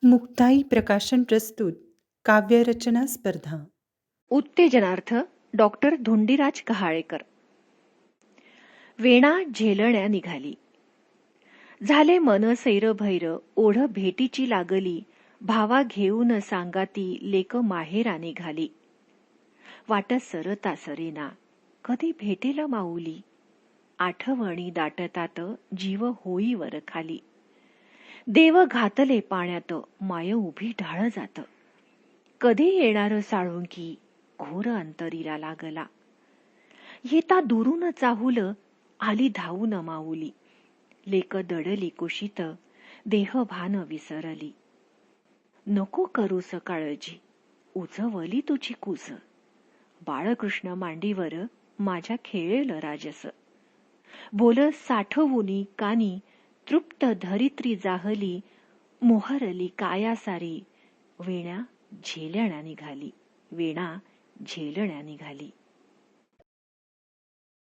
मुक्ताई प्रकाशन प्रस्तुत काव्यरचना स्पर्धा. उत्तेजनार्थ डॉक्टर धोंडीराज कहाळेकर. वेणा झेलण्या निघाली. झाले मन सैर भैर, ओढ भेटीची लागली. भावा घेऊन सांगाती, लेक माहेरा निघाली. वाट सरता सरेना, कधी भेटेल माऊली. आठवणी दाटतात, जीव होईवर खाली. देव घातले पाण्यात, माय उभी ढाळ जात. कधी येणार साळुंकी, घोर अंतरीला लागला. येता दुरून चाहुल, आली धावून माऊली. लेक दडली कुशीत, देह भान विसरली. नको करूस काळजी, उजवली तुझी कुस. बाळकृष्ण मांडीवर माझ्या खेळेल राजस. बोल साठवुनी कानी, तृप्त धरित्री जाहली. मोहरली काया सारी, वेण्या झेलण्या निघाली. वेणा झेलण्या निघाली.